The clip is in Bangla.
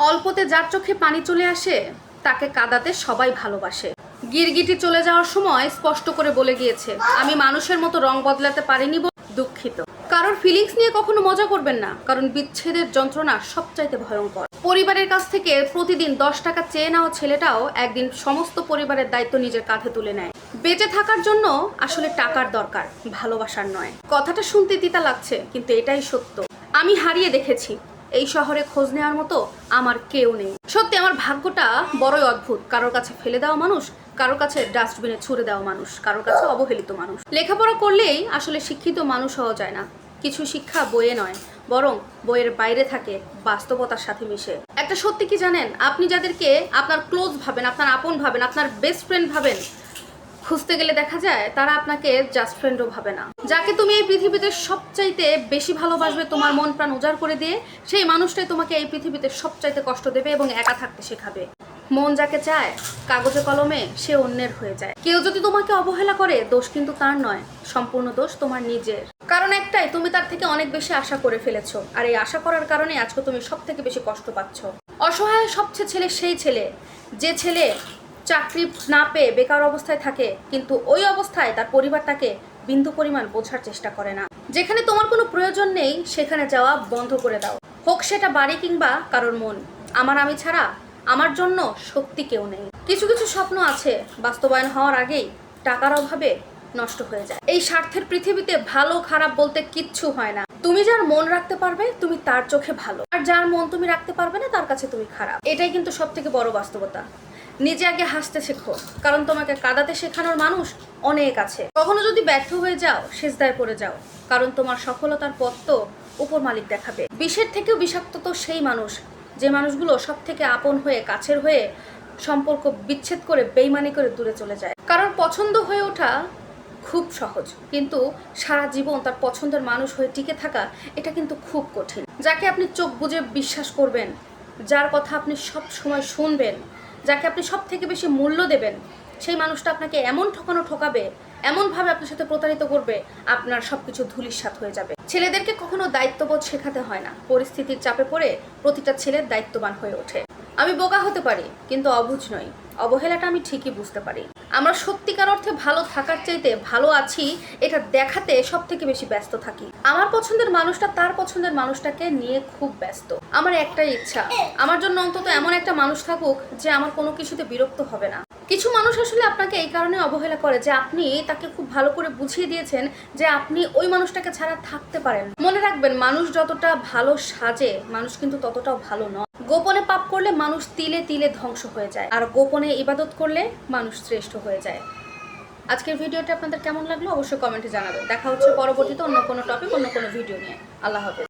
অল্পতে যার চোখে পানি চলে আসে তাকে কাঁদাতে সবাই ভালোবাসে। গিরগিটি চলে যাওয়ার সময় স্পষ্ট করে বলে গিয়েছে, আমি মানুষের মতো রং বদলাতে পারিনি, দুঃখিত। কারোর ফিলিংস নিয়ে কখনো মজা করবেন না, কারণ বিচ্ছেদের যন্ত্রণা সবচাইতে ভয়ঙ্কর। পরিবারের কাছ থেকে প্রতিদিন 10 টাকা চেয়ে নেওয়া ছেলেটাও একদিন সমস্ত পরিবারের দায়িত্ব নিজের কাঁধে তুলে নেয়। বেঁচে থাকার জন্য আসলে টাকার দরকার, ভালোবাসার নয়। কথাটা শুনতে তিতা লাগছে, কিন্তু এটাই সত্য। আমি হারিয়ে দেখেছি, এই শহরে খোঁজ নেওয়ার মতো আমার কেউ নেই। সত্যি আমার ভাগ্যটা বড়ই অদ্ভুত। কারোর কাছে ফেলে দেওয়া মানুষ, কারোর কাছে ডাস্টবিনে ছুড়ে দেওয়া মানুষ, কারোর কাছে অবহেলিত মানুষ। লেখাপড়া করলেই আসলে শিক্ষিত মানুষ হওয়া যায় না। কিছু শিক্ষা বইয়ে নয়, বরং বইয়ের বাইরে থাকে, বাস্তবতার সাথে মিশে। একটা সত্যি কি জানেন, আপনি যাদেরকে আপনার ক্লোজ ভাবেন, আপনার আপন ভাবেন, আপনার বেস্ট ফ্রেন্ড ভাবেন, খুঁজতে গেলে দেখা যায় তারা আপনাকে জাস্ট ফ্রেন্ডও ভাবে না। যাকে তুমি এই পৃথিবীতে সবচাইতে বেশি ভালোবাসবে, তোমার মন প্রাণ উজাড় করে দিয়ে, সেই মানুষটাই তোমাকে এই পৃথিবীতে সবচাইতে কষ্ট দেবে এবং একা থাকতে শেখাবে। মন যাকে চায় কাগজে কলমে সে অন্যের হয়ে যায়। কেউ যদি তোমাকে অবহেলা করে, দোষ কিন্তু তার নয়, সম্পূর্ণ দোষ তোমার নিজের। কারণ একটাই, তুমি তার থেকে অনেক বেশি আশা করে ফেলেছো, আর এই আশা করার কারণে আজকে তুমি সব থেকে বেশি কষ্ট পাচ্ছ। অসহায় সবচেয়ে ছেলে সেই ছেলে, যে ছেলে চাকরি না পেয়ে বেকার অবস্থায় থাকে, কিন্তু ওই অবস্থায় তার পরিবার তাকে বিন্দু পরিমাণ বোঝার চেষ্টা করে না। যেখানে তোমার কোনো প্রয়োজন নেই সেখানে যাওয়া বন্ধ করে দাও, হোক সেটা বাড়ি কিংবা কারোর মন। আমি ছাড়া আমার জন্য সত্যি কেউ নেই। কিছু কিছু স্বপ্ন আছে, বাস্তবায়ন হওয়ার আগেই টাকার অভাবে নষ্ট হয়ে যায়। এই স্বার্থের পৃথিবীতে ভালো খারাপ বলতে কিচ্ছু হয় না। তুমি যার মন রাখতে পারবে তুমি তার চোখে ভালো, আর যার মন তুমি রাখতে পারবে না তার কাছে তুমি খারাপ। এটাই কিন্তু সব থেকে বড় বাস্তবতা। নিজে আগে হাসতে শেখো, কারণ তোমাকে কাঁদাতে শেখানোর মানুষ অনেক আছে। কখনো যদি ব্যর্থ হয়ে যাও, সেজদায় পড়ে যাও, কারণ তোমার সফলতার পথ তো উপর মালিক দেখাবে। বিষের থেকেও বিষাক্ত তো সেই মানুষ, যে মানুষগুলো সব থেকে আপন হয়ে কাছের হয়ে সম্পর্ক বিচ্ছেদ করে বেইমানি করে দূরে চলে যায়। কারণ পছন্দ হয়ে ওঠা খুব সহজ, কিন্তু সারা জীবন তার পছন্দের মানুষ হয়ে টিকে থাকা এটা কিন্তু খুব কঠিন। যাকে আপনি চোখ বুজে বিশ্বাস করবেন, যার কথা আপনি সব সময় শুনবেন, যাকে আপনি সব থেকে বেশি মূল্য দেবেন, সেই মানুষটা আপনাকে এমন ঠকাবে, এমনভাবে আপনার সাথে প্রতারিত করবে, আপনার সবকিছু ধূলিসাৎ হয়ে যাবে। ছেলেদেরকে কখনো দায়িত্ববোধ শেখাতে হয় না, পরিস্থিতির চাপে পড়ে প্রতিটা ছেলের দায়িত্ববান হয়ে ওঠে। আমি বোকা হতে পারি, কিন্তু অবুঝ নই। অবহেলাটা আমি ঠিকই বুঝতে পারি। আমরা সত্যিকার অর্থে ভালো থাকার চাইতে ভালো আছি এটা দেখাতে সব থেকে বেশি ব্যস্ত থাকি। আমার পছন্দের মানুষটা তার পছন্দের মানুষটাকে নিয়ে খুব ব্যস্ত। আমার একটাই ইচ্ছা, আমার জন্য অন্তত এমন একটা মানুষ থাকুক যে আমার কোনো কিছুতে বিরক্ত হবে না। কিছু মানুষ আসলে আপনাকে এই কারণে অবহেলা করে যে আপনি তাকে খুব ভালো করে বুঝিয়ে দিয়েছেন যে আপনি ওই মানুষটাকে ছাড়া থাকতে পারেন। মনে রাখবেন, মানুষ যতটা ভালো সাজে, মানুষ কিন্তু ততটাও ভালো নয়। গোপনে পাপ করলে মানুষ তিলে তিলে ধ্বংস হয়ে যায়, আর গোপনে ইবাদত করলে মানুষ শ্রেষ্ঠ হয়ে যায়। আজকের ভিডিওটা আপনাদের কেমন লাগলো অবশ্যই কমেন্টে জানাবেন। দেখা হচ্ছে পরবর্তীতে অন্য কোনো টপিক, অন্য কোনো ভিডিও নিয়ে। আল্লাহ হাফেজ।